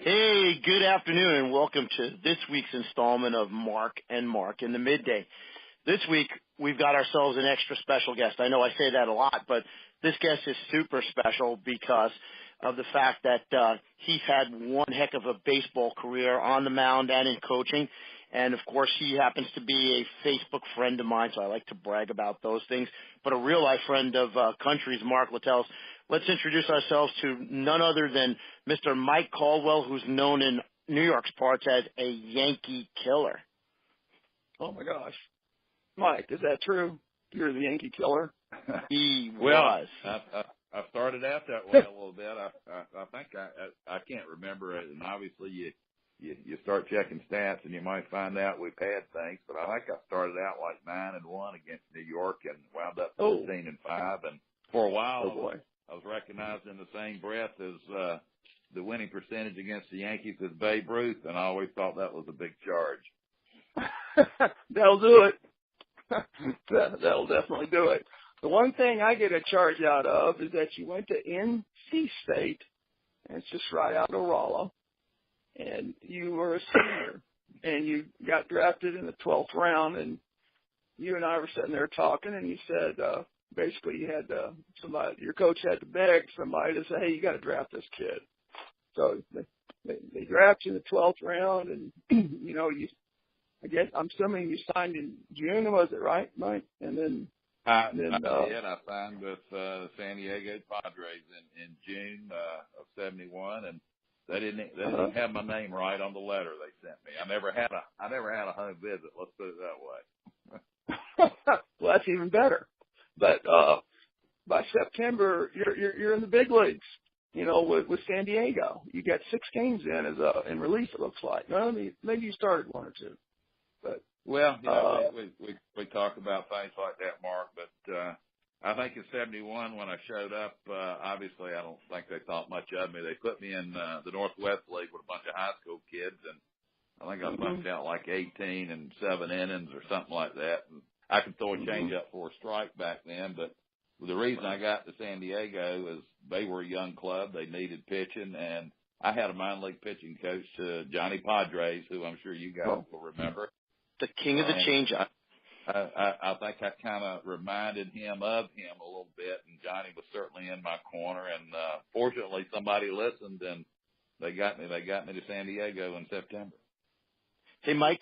Hey, good afternoon, and welcome to this week's installment of Mark and Mark in the Midday. This week, we've got ourselves an extra special guest. I know I say that a lot, but this guest is super special because of the fact that he's had one heck of a baseball career on the mound and in coaching. And, of course, he happens to be a Facebook friend of mine, so I like to brag about those things. But a real-life friend of Country's, Mark Littell. Let's introduce ourselves to none other than Mr. Mike Caldwell, who's known in New York's parts as a Yankee killer. Oh, my gosh. Mike, is that true? You're the Yankee killer? He Well, was. I started out that way a little bit. I think I can't remember it, and obviously you start checking stats and you might find out we've had things, but I think I started out like 9-1 against New York and wound up 15-5, and for a while I was recognized in the same breath as the winning percentage against the Yankees as Babe Ruth, and I always thought that was a big charge. That'll do it. That'll definitely do it. The one thing I get a charge out of is that you went to NC State, and it's just right out of Rolla, and you were a senior, and you got drafted in the 12th round, and you and I were sitting there talking, and you said, basically you had somebody, your coach had to beg somebody to say, hey, you got to draft this kid. So they draft you in the 12th round, and, you know, I guess I'm assuming you signed in June, was it right, Mike? And then I did. I signed with San Diego Padres in June of '71, and they didn't have my name right on the letter they sent me. I never had a home visit. Let's put it that way. Well, that's even better. But by September, you're in the big leagues. You know, with San Diego, you got 6 games in relief. It looks like. Well, maybe you started 1 or 2. But well, you know, we talk about things like that, Mark. But I think in '71 when I showed up, obviously I don't think they thought much of me. They put me in the Northwest League with a bunch of high school kids, and I think I punched out like 18 in 7 innings or something like that. And I could throw a changeup for a strike back then, but the reason I got to San Diego is they were a young club. They needed pitching, and I had a minor league pitching coach, Johnny Padres, who I'm sure you guys will remember. The king of the changeup. I think I kind of reminded him of him a little bit, and Johnny was certainly in my corner. And fortunately, somebody listened, and they got me to San Diego in September. Hey, Mike,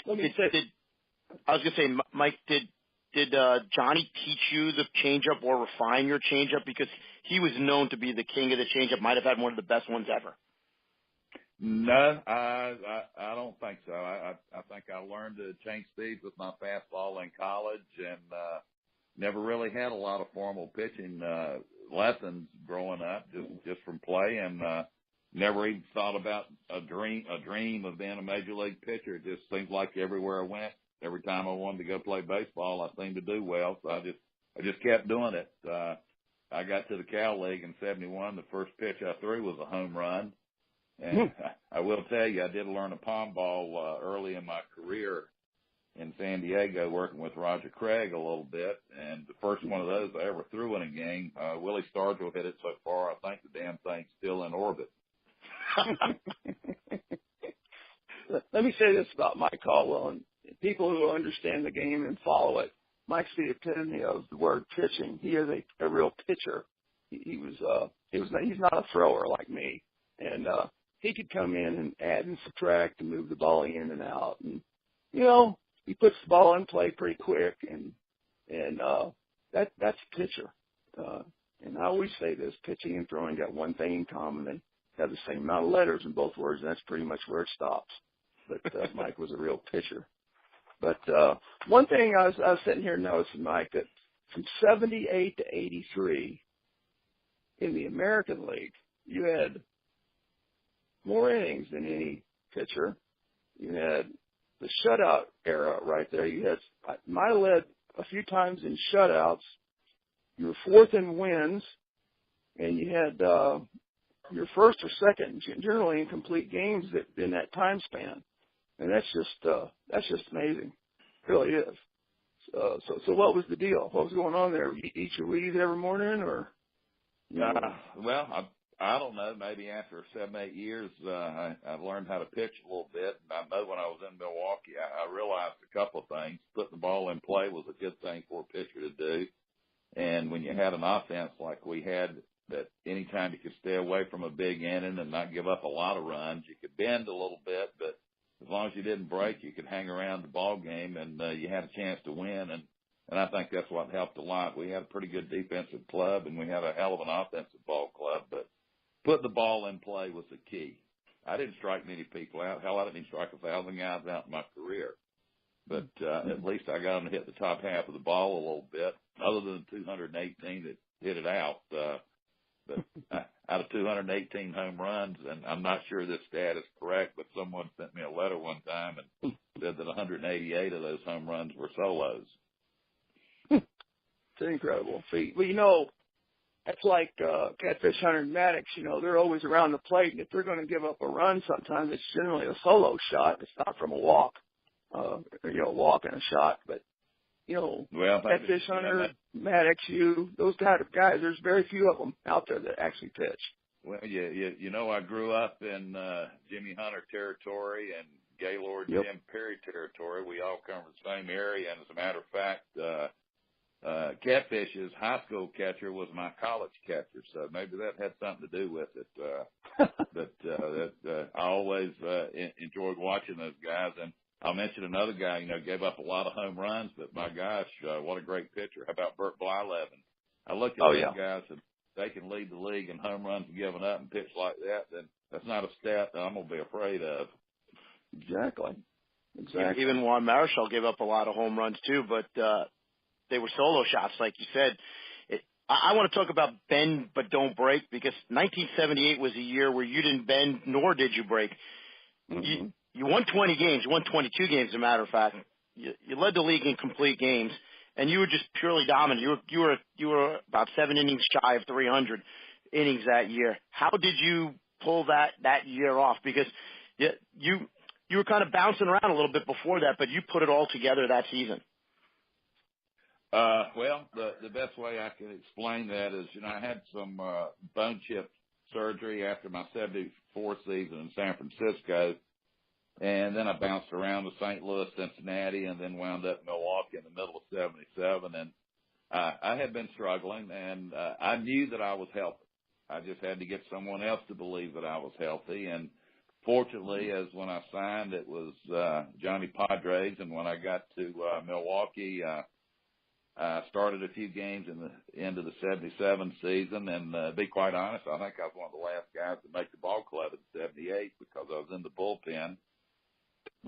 Mike, did Johnny teach you the changeup or refine your changeup? Because he was known to be the king of the changeup, might have had one of the best ones ever. No, I don't think so. I think I learned to change speeds with my fastball in college, and never really had a lot of formal pitching lessons growing up, just from play, and never even thought about a dream of being a major league pitcher. It just seemed like everywhere I went, every time I wanted to go play baseball, I seemed to do well, so I just kept doing it. I got to the Cal League in '71. The first pitch I threw was a home run. And I will tell you, I did learn a palm ball early in my career in San Diego, working with Roger Craig a little bit. And the first one of those I ever threw in a game, Willie Stargell hit it so far, I think the damn thing's still in orbit. Let me say this about Mike Caldwell, and people who understand the game and follow it. Mike's the epitome of the word pitching. He is a real pitcher. He's not a thrower like me, and he could come in and add and subtract and move the ball in and out, and you know, he puts the ball in play pretty quick, and that's a pitcher. And I always say this: pitching and throwing got one thing in common. They have the same amount of letters in both words, and that's pretty much where it stops. But Mike was a real pitcher. But one thing I was sitting here noticing, Mike, that from '78 to '83 in the American League, you had more innings than any pitcher. You had the shutout era right there. You had I led a few times in shutouts. You were 4th in wins, and you had your first or second, generally incomplete games in that time span. And that's just amazing. It really is. So what was the deal? What was going on there? You eat your Wheaties every morning, or? Well, I don't know, maybe after 7, 8 years, I learned how to pitch a little bit. And I know when I was in Milwaukee, I realized a couple of things. Putting the ball in play was a good thing for a pitcher to do. And when you had an offense like we had, that anytime you could stay away from a big inning and not give up a lot of runs, you could bend a little bit, but as long as you didn't break, you could hang around the ball game and you had a chance to win. And I think that's what helped a lot. We had a pretty good defensive club and we had a hell of an offensive ball club, but putting the ball in play was the key. I didn't strike many people out. Hell, I didn't even strike 1,000 guys out in my career. But at least I got them to hit the top half of the ball a little bit, other than 218 that hit it out. But out of 218 home runs, and I'm not sure this stat is correct, but someone sent me a letter one time and said that 188 of those home runs were solos. It's an incredible feat. Well, that's like Catfish Hunter and Maddox. They're always around the plate, and if they're going to give up a run, sometimes it's generally a solo shot. It's not from a walk, walk and a shot. But Catfish Hunter, Maddox, those kind of guys. There's very few of them out there that actually pitch. Well, I grew up in Jimmy Hunter territory and Gaylord Jim Perry territory. We all come from the same area, and as a matter of fact, Catfish's high school catcher was my college catcher, so maybe that had something to do with it. But I always enjoyed watching those guys. And I'll mention another guy, gave up a lot of home runs, but my gosh, what a great pitcher. How about Burt Blyleven? I look at those guys, and they can lead the league in home runs given up and pitch like that, then that's not a stat that I'm going to be afraid of. Exactly. Even Juan Marichal gave up a lot of home runs too, but they were solo shots, like you said. I want to talk about bend but don't break, because 1978 was a year where you didn't bend nor did you break. Mm-hmm. You won 20 games. You won 22 games, as a matter of fact. You led the league in complete games, and you were just purely dominant. You were about 7 innings shy of 300 innings that year. How did you pull that year off? Because you were kind of bouncing around a little bit before that, but you put it all together that season. Well, the best way I can explain that is, I had some bone chip surgery after my 74 season in San Francisco, and then I bounced around to St. Louis, Cincinnati, and then wound up in Milwaukee in the middle of 77. And I had been struggling, and I knew that I was healthy. I just had to get someone else to believe that I was healthy. And fortunately, as when I signed, it was Johnny Padres, and when I got to Milwaukee, I started a few games in the end of the 77 season, and to be quite honest, I think I was one of the last guys to make the ball club in 78 because I was in the bullpen.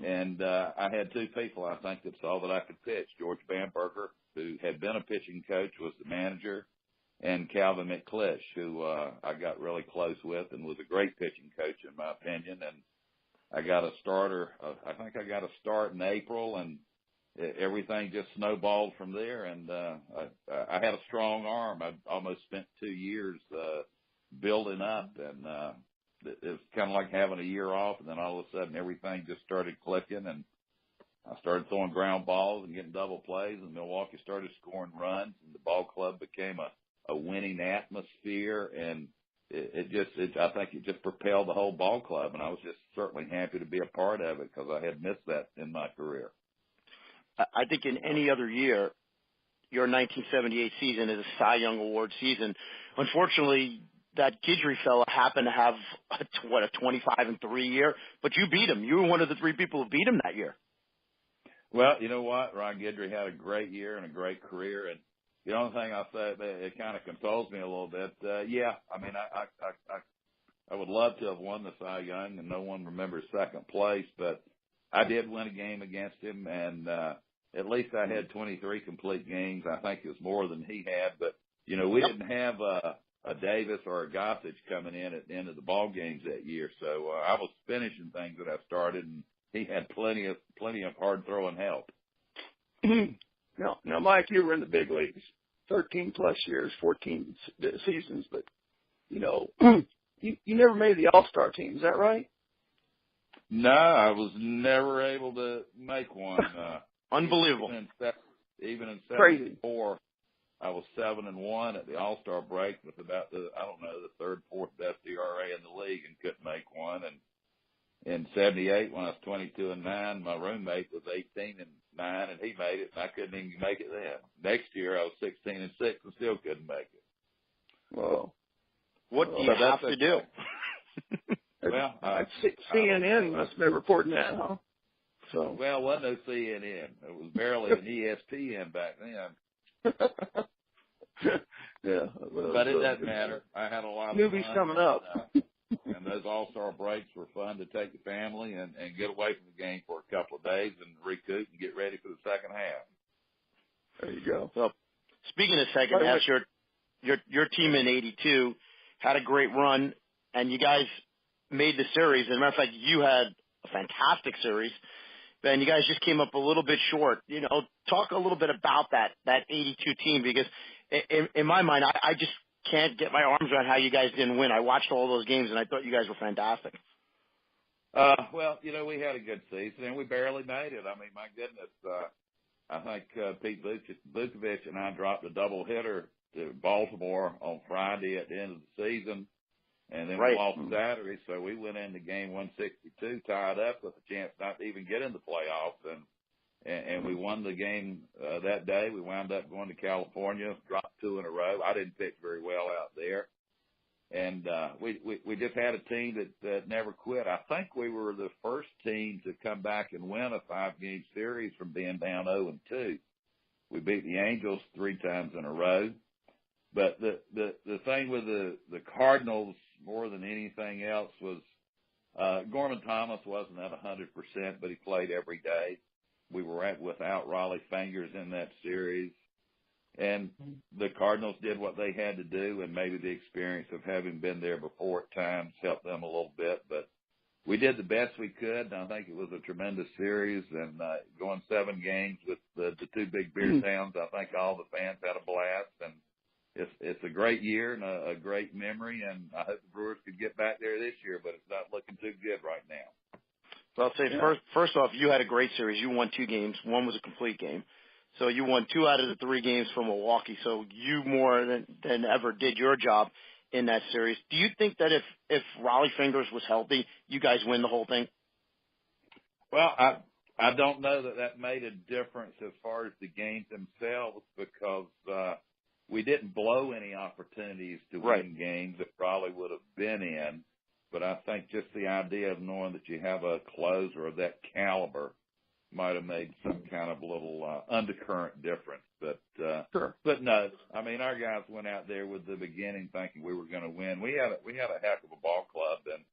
And I had 2 people, I think, that saw that I could pitch. George Bamberger, who had been a pitching coach, was the manager, and Calvin McClish, who I got really close with and was a great pitching coach, in my opinion. And I got a starter. I think I got a start in April, and everything just snowballed from there. And I had a strong arm. I almost spent 2 years building up, and it was kind of like having a year off, and then all of a sudden everything just started clicking, and I started throwing ground balls and getting double plays, and Milwaukee started scoring runs, and the ball club became a winning atmosphere, and I think it just propelled the whole ball club, and I was just certainly happy to be a part of it because I had missed that in my career. I think in any other year, your 1978 season is a Cy Young Award season. Unfortunately, that Guidry fella happened to have a 25-3 year, but you beat him. You were one of the 3 people who beat him that year. Well, you know what? Ron Guidry had a great year and a great career, and the only thing I'll say, it kind of consoles me a little bit. I mean, I would love to have won the Cy Young, and no one remembers second place, but I did win a game against him, and at least I had 23 complete games. I think it was more than he had, but, we didn't have a Davis or a Gossage coming in at the end of the ball games that year, so I was finishing things that I started, and he had plenty of hard throwing help. Now, Mike, you were in the big leagues, 13 plus years, 14 seasons, but you never made the All-Star team. Is that right? No, I was never able to make one. Unbelievable. Even in 74, I was 7-1 at the All-Star break with about the third, fourth best ERA in the league and couldn't make one. And in 78, when I was 22-9, my roommate was 18-9 and he made it, and I couldn't even make it then. Next year I was 16-6 and still couldn't make it. Well, what do you have to do? Well, CNN must be reporting that, huh? So. Well, it wasn't no CNN. It was barely an ESPN back then. Yeah. But it doesn't matter. I had a lot of movies fun, coming up. And those All-Star breaks were fun to take the family and get away from the game for a couple of days and recoup and get ready for the second half. There you go. Well, speaking of second half, your team in '82 had a great run, and you guys made the series. As a matter of fact, you had a fantastic series, and you guys just came up a little bit short. Talk a little bit about that '82 team, because in my mind, I just can't get my arms around how you guys didn't win. I watched all those games, and I thought you guys were fantastic. Well, we had a good season, and we barely made it. I mean, my goodness, I think Pete Vukovich and I dropped a doubleheader to Baltimore on Friday at the end of the season, and then we lost Saturday, so we went into game 162 tied up with a chance not to even get in the playoffs, and we won the game that day. We wound up going to California, dropped 2 in a row. I didn't pitch very well out there. And we just had a team that never quit. I think we were the first team to come back and win a 5-game series from being down 0-2. We beat the Angels 3 times in a row. But the thing with the Cardinals more than anything else was Gorman Thomas wasn't at 100%, but he played every day. We were without Raleigh Fingers in that series. And the Cardinals did what they had to do, and maybe the experience of having been there before at times helped them a little bit. But we did the best we could, and I think it was a tremendous series. And going 7 games with the 2 big beer towns, I think all the fans had a blast. And it's a great year and a great memory, and I hope the Brewers could get back there this year, but it's not looking too good right now. Well, I'll say first off, you had a great series. You won 2 games. One was a complete game. So you won 2 out of the 3 games from Milwaukee. So you more than ever did your job in that series. Do you think that if Raleigh Fingers was healthy, you guys win the whole thing? Well, I don't know that made a difference as far as the games themselves, because we didn't blow any opportunities to win games that Raleigh would have been in. But I think just the idea of knowing that you have a closer of that caliber might have made some kind of little undercurrent difference. But but no, I mean, our guys went out there with the beginning thinking we were going to win. We had a heck of a ball club, and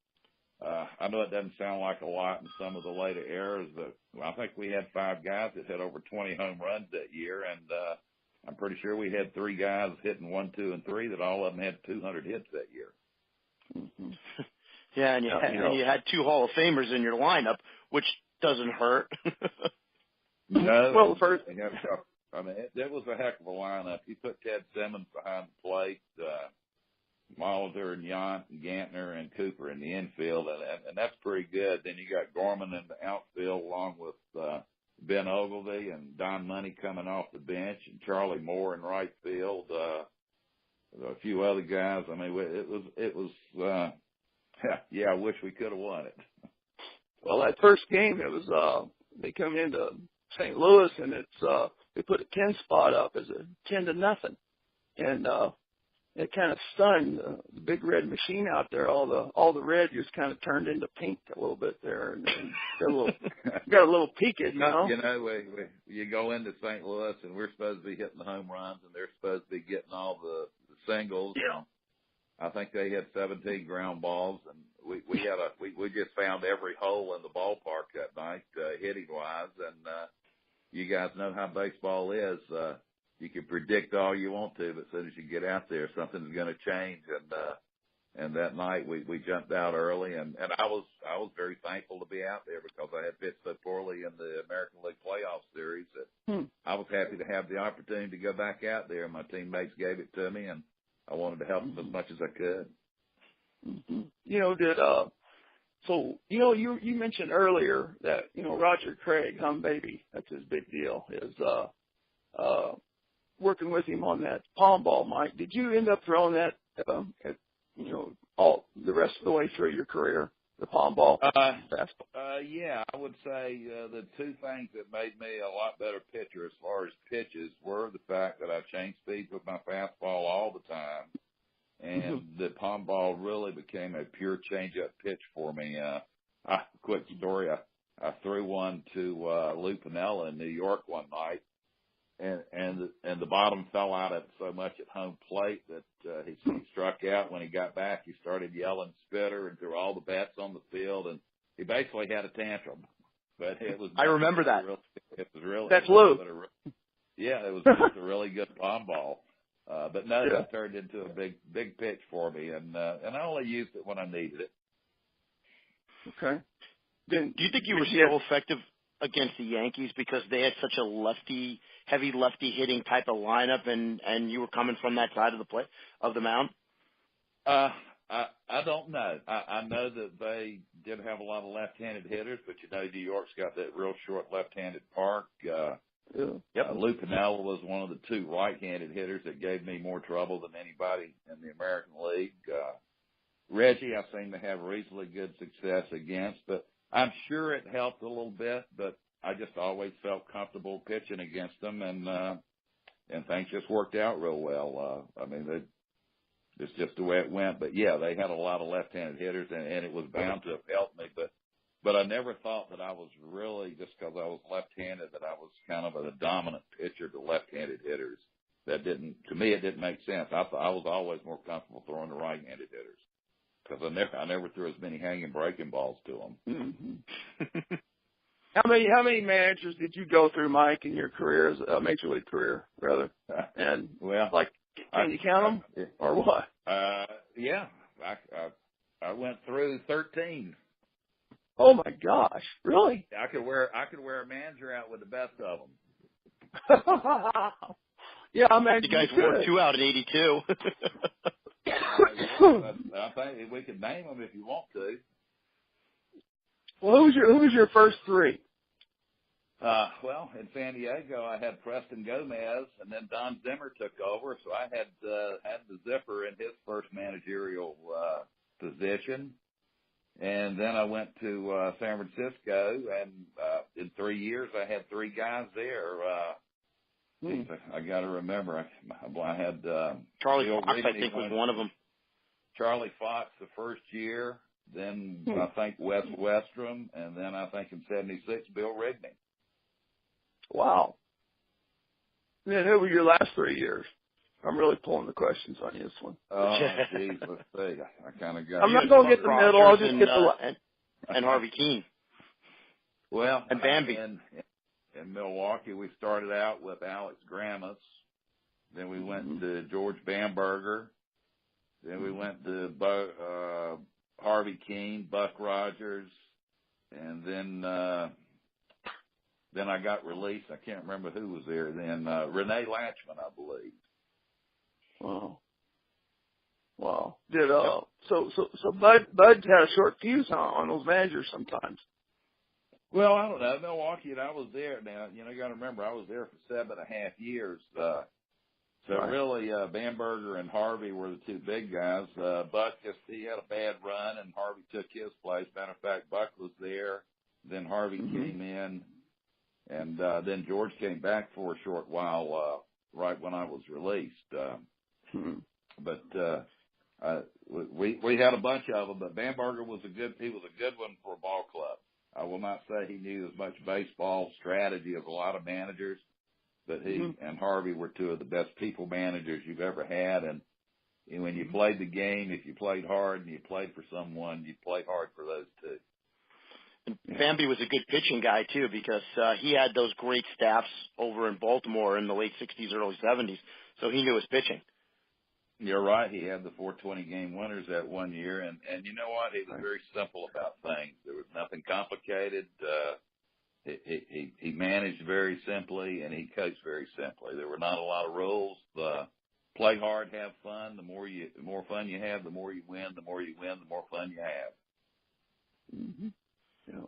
I know it doesn't sound like a lot in some of the later eras, but I think we had 5 guys that hit over 20 home runs that year, and I'm pretty sure we had 3 guys hitting 1, 2, and 3 that all of them had 200 hits that year. Mm-hmm. Yeah, and you had 2 Hall of Famers in your lineup, which doesn't hurt. No. Well, first, I mean, it was a heck of a lineup. You put Ted Simmons behind the plate, Molitor and Yount and Gantner and Cooper in the infield, and that's pretty good. Then you got Gorman in the outfield along with Ben Ogilvy and Don Money coming off the bench, and Charlie Moore in right field. A few other guys. I mean, it was. Yeah, I wish we could have won it. Well, that first game, it was they come into St. Louis, and it's they put a 10 spot up as a 10-0, and it kind of stunned the big red machine out there. All the red just kind of turned into pink a little bit there, and got a little peaked, you know. You go into St. Louis, and we're supposed to be hitting the home runs, and they're supposed to be getting all the singles. Yeah. I think they had 17 ground balls, and we just found every hole in the ballpark that night, hitting wise. And you guys know how baseball is. You can predict all you want to, but as soon as you get out there, something's going to change. And that night we jumped out early, and I was very thankful to be out there because I had pitched so poorly in the American League playoff series that I was happy to have the opportunity to go back out there. My teammates gave it to me, and I wanted to help them as much as I could. Mm-hmm. So you mentioned earlier that Roger Craig, baby, that's his big deal. Is working with him on that palm ball, Mike. Did you end up throwing that, all the rest of the way through your career, the palm ball? Yeah, I would say the two things that made me a lot better pitcher as far as pitches were the fact that I changed speeds with my fastball all the time, and the palm ball really became a pure change-up pitch for me. Quick story, I threw one to Lou Piniella in New York one night, and the bottom fell out at so much at home plate that he struck out. When he got back, he started yelling "spitter" and threw all the bats on the field, and he basically had a tantrum. But it was. I remember that. It was really. That's Lou. Yeah, it was just a really good palm ball. But no, it turned into a big pitch for me, and I only used it when I needed it. Okay. Do you think you were so effective against the Yankees because they had such a heavy lefty hitting type of lineup, and you were coming from that side of the mound? I don't know. I know that they did have a lot of left-handed hitters, but New York's got that real short left-handed park. Lou Piniella was one of the two right-handed hitters that gave me more trouble than anybody in the American League. Reggie, I seem to have reasonably good success against, but I'm sure it helped a little bit, but I just always felt comfortable pitching against them, and things just worked out real well. It's just the way it went. But yeah, they had a lot of left-handed hitters, and it was bound to have helped me. But I never thought that I was really, just because I was left-handed, that I was kind of a dominant pitcher to left-handed hitters. To me, it didn't make sense. I was always more comfortable throwing to right-handed hitters because I never threw as many hanging breaking balls to them. Mm-hmm. How many managers did you go through, Mike, in your career, as a major league career, rather? And can you count them or what? Yeah, I went through 13. Oh my gosh, really? I could wear a manager out with the best of them. Yeah, I imagine you guys wore 2 out in '82. I think we could name them if you want to. Well, who was your first three? Well, in San Diego, I had Preston Gomez, and then Don Zimmer took over, so I had the Zipper in his first managerial position. And then I went to San Francisco, and in 3 years, I had 3 guys there. I got to remember, I had Charlie Fox, I think, was one of them. Charlie Fox the first year, then I think Wes Westrom, and then I think in '76, Bill Rigney. Wow. And then who were your last 3 years? I'm really pulling the questions on this one. Oh, geez, let's see. I kind of got. I'm not going to get the middle. I'll just get the and Harvey Keene. Well, and Bambi. In Milwaukee, we started out with Alex Grammas. Then we went to George Bamberger. Then we went to Harvey Keene, Buck Rogers, and then I got released. I can't remember who was there then. Renee Latchman, I believe. Wow. So Bud had a short fuse on those managers sometimes. Well, I don't know. Milwaukee, and I was there. Now, you got to remember, I was there for 7.5 years. Really, Bamberger and Harvey were the 2 big guys. Buck, he had a bad run, and Harvey took his place. Matter of fact, Buck was there. Then Harvey came in, and then George came back for a short while, right when I was released. But we had a bunch of them. But Bamberger was a good one for a ball club. I will not say he knew as much baseball strategy as a lot of managers, but he and Harvey were 2 of the best people managers you've ever had. And when you played the game, if you played hard and you played for someone, you played hard for those 2. And Bambi was a good pitching guy, too, because he had those great staffs over in Baltimore in the late 60s, early 70s, so he knew his pitching. You're right. He had the 420 game winners that one year, and you know what? He was very simple about things. There was nothing complicated. He managed very simply, and he coached very simply. There were not a lot of rules. Play hard, have fun. The more fun you have, the more you win. The more you win, the more fun you have. Mm-hmm. Yeah.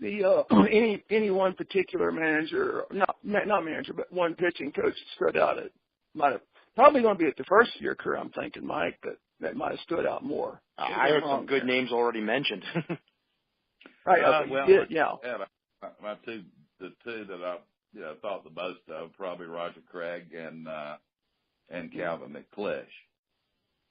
any one particular manager, not manager, but one pitching coach that stood out. It might have probably going to be at the first of your career, I'm thinking, Mike, that might have stood out more. I heard some good names already mentioned. Right. Well, did, yeah. The two that I thought the most of, probably Roger Craig and Calvin McClish.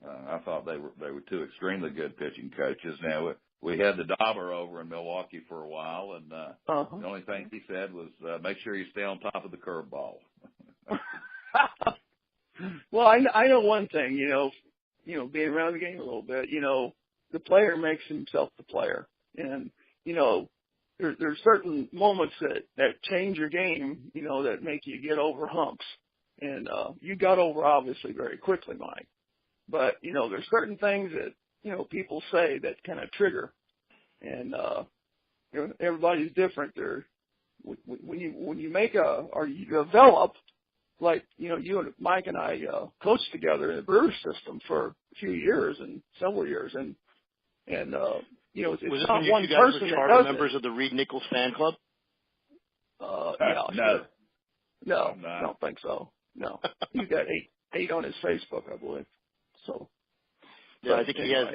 I thought they were two extremely good pitching coaches. Now we had the Dauber over in Milwaukee for a while, and the only thing he said was make sure you stay on top of the curveball. Well, I know one thing, being around the game a little bit, the player makes himself the player, and there's certain moments that change your game, that make you get over humps, and you got over obviously very quickly, Mike. But there's certain things that people say that kind of trigger, and everybody's different. When you make or you develop, like you and Mike and I coached together in the Brewers system for a few years and several years, and it's was not one you guys person were that charter does members it. of the Reed Nichols fan club? Yeah, No. sure. No, I'm not. I don't think so. No, he's got eight on his Facebook, I believe. So. Yeah, I think he has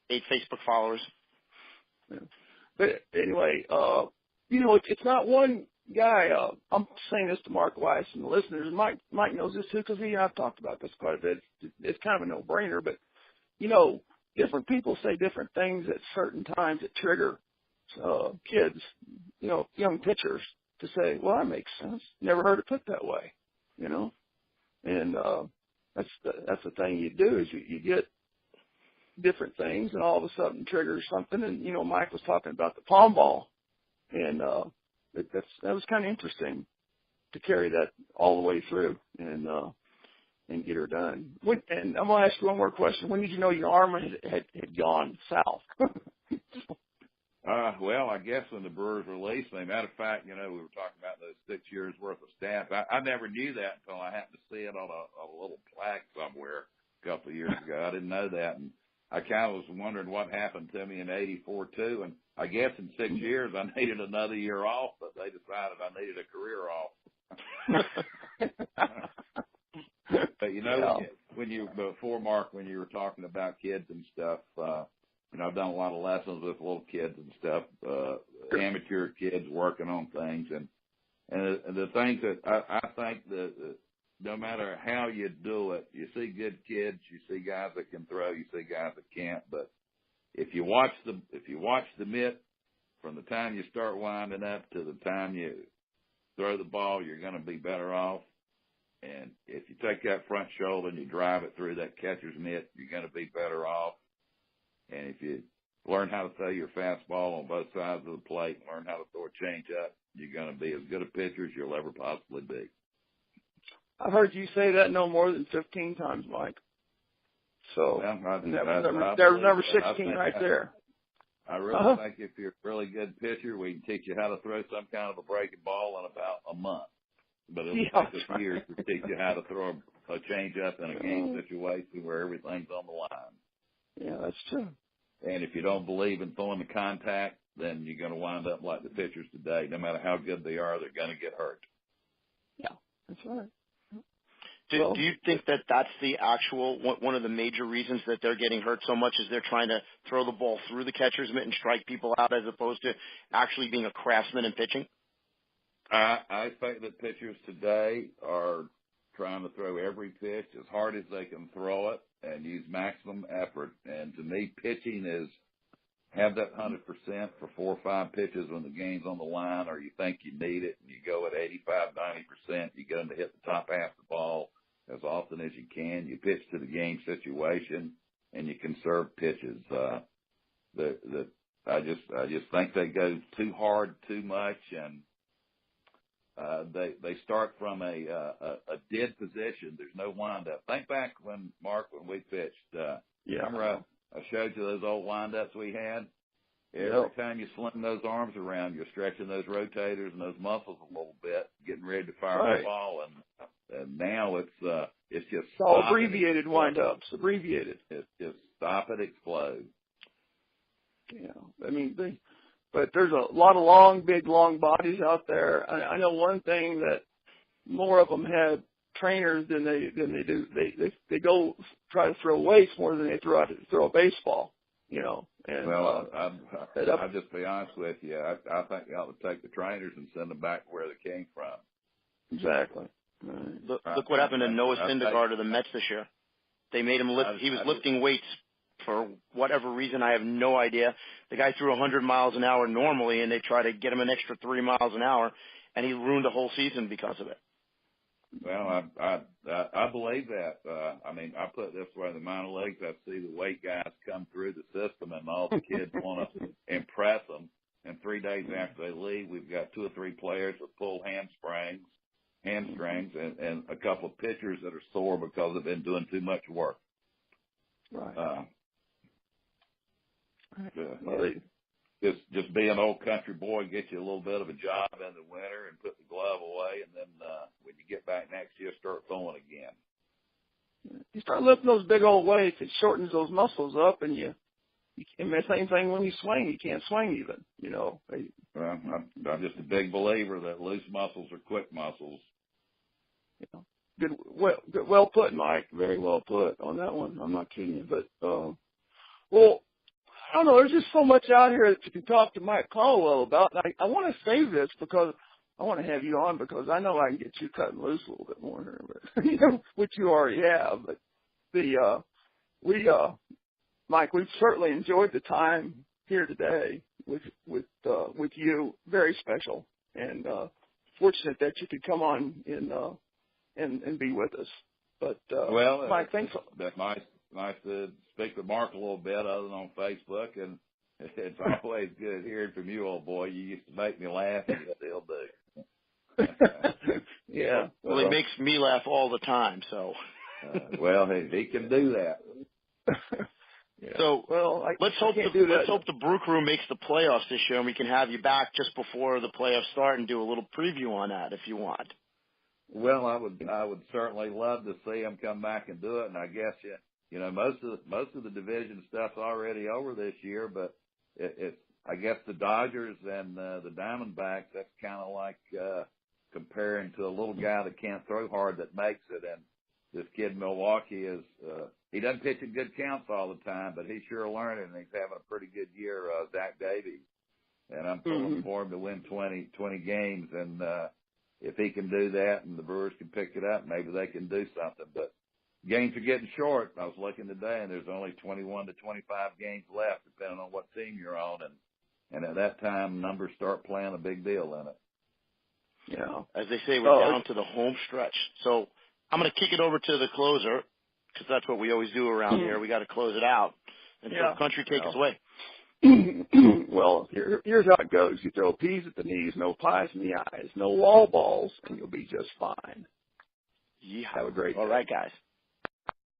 8 Facebook followers. Yeah. But anyway, it's not one guy. I'm saying this to Mark Weiss and the listeners. Mike knows this too because he and I've talked about this quite a bit. It's kind of a no-brainer, but different people say different things at certain times that trigger kids, young pitchers to say, "Well, that makes sense. Never heard it put that way," and that's the thing you do is you get different things, and all of a sudden triggers something. And Mike was talking about the palm ball, and that was kind of interesting to carry that all the way through and get her done. And I'm gonna ask you one more question. When did you know your arm had gone south? Well, I guess when the Brewers released me. Matter of fact, we were talking about those 6 years worth of stats. I never knew that until I happened to see it on a little plaque somewhere a couple of years ago. I didn't know that, and I kind of was wondering what happened to me in '84 too. And I guess in 6 years I needed another year off, but they decided I needed a career off. But before Mark, when you were talking about kids and stuff, I've done a lot of lessons with little kids and stuff, amateur kids working on things, and the things that I think that no matter how you do it, you see good kids, you see guys that can throw, you see guys that can't. But if you watch the mitt from the time you start winding up to the time you throw the ball, you're going to be better off. And if you take that front shoulder and you drive it through that catcher's mitt, you're going to be better off. And if you learn how to throw your fastball on both sides of the plate and learn how to throw a change up, you're going to be as good a pitcher as you'll ever possibly be. I've heard you say that no more than 15 times, Mike. So there's number 16 right there. I really think if you're a really good pitcher, we can teach you how to throw some kind of a breaking ball in about a month. But it'll take us years to teach you how to throw a change up in a game situation where everything's on the line. Yeah, that's true. And if you don't believe in throwing the contact, then you're going to wind up like the pitchers today. No matter how good they are, they're going to get hurt. Yeah, that's right. Do you think that that's the actual one of the major reasons that they're getting hurt so much is they're trying to throw the ball through the catcher's mitt and strike people out as opposed to actually being a craftsman in pitching? I think that pitchers today are trying to throw every pitch as hard as they can throw it and use maximum effort. And to me, pitching is have that 100% for 4 or 5 pitches when the game's on the line or you think you need it, and you go at 85, 90%. You get them to hit the top half of the ball as often as you can. You pitch to the game situation, and you conserve pitches. I just think they go too hard, too much, and they start from a dead position. There's no windup. Think back when we pitched. Remember I showed you those old windups we had? Every time you sling those arms around, you're stretching those rotators and those muscles a little bit, getting ready to fire the ball. And now it's just all abbreviated windups. Abbreviated. It's just stop it, explode. Yeah, I mean but there's a lot of big, long bodies out there. I know one thing, that more of them have trainers than they do. They go try to throw weights more than they throw a baseball, you know. And, well, I'll just be honest with you. I think you ought to take the trainers and send them back where they came from. Exactly. Look what happened to Noah Syndergaard of the Mets this year. They made him lift. He was lifting weights for whatever reason. I have no idea. The guy threw 100 miles an hour normally, and they tried to get him an extra 3 miles an hour, and he ruined the whole season because of it. Well, I believe that. I mean, I put it this way: the minor leagues, I see the weight guys come through the system, and all the kids want to impress them. And 3 days after they leave, we've got 2 or 3 players with pulled hamstrings, and a couple of pitchers that are sore because they've been doing too much work. Right. Just be an old country boy, get you a little bit of a job in the winter and put the glove away, and then when you get back next year, start throwing again. You start lifting those big old weights, it shortens those muscles up, and and the same thing when you swing, you can't swing even, you know. Well, I'm just a big believer that loose muscles are quick muscles. You know, well put, Mike. Very well put on that one. I'm not kidding you, but well, I don't know. There's just so much out here that you can talk to Mike Caldwell about. And I want to save this because I want to have you on, because I know I can get you cutting loose a little bit more here, but you know, which you already have. But Mike, we've certainly enjoyed the time here today with you. Very special, and fortunate that you could come on and be with us. But well, Mike, thanks. Nice to speak with Mark a little bit, other than on Facebook, and it's always good hearing from you, old boy. You used to make me laugh, and you still do. Yeah. Well, he makes me laugh all the time, so. Well, he can do that. Yeah. So well, let's hope the Brew Crew makes the playoffs this year, and we can have you back just before the playoffs start and do a little preview on that if you want. Well, I would certainly love to see him come back and do it, and I guess you know most of the division stuff's already over this year, but it's I guess the Dodgers and the Diamondbacks, that's kind of like comparing to a little guy that can't throw hard that makes it, and this kid in Milwaukee is he doesn't pitch in good counts all the time, but he's sure learning, and he's having a pretty good year, Zach Davies. And I'm pulling for him to win 20 games, and if he can do that and the Brewers can pick it up, maybe they can do something. But games are getting short. I was looking today, and there's only 21 to 25 games left, depending on what team you're on, and at that time, numbers start playing a big deal in it. Yeah. As they say, we're down to the home stretch. So I'm going to kick it over to the closer, because that's what we always do around here. We got to close it out. And so country, take us away. Well, here's how it goes. You throw peas at the knees, no pies in the eyes, no wall balls, and you'll be just fine. Yeah. Have a great day. All right, guys.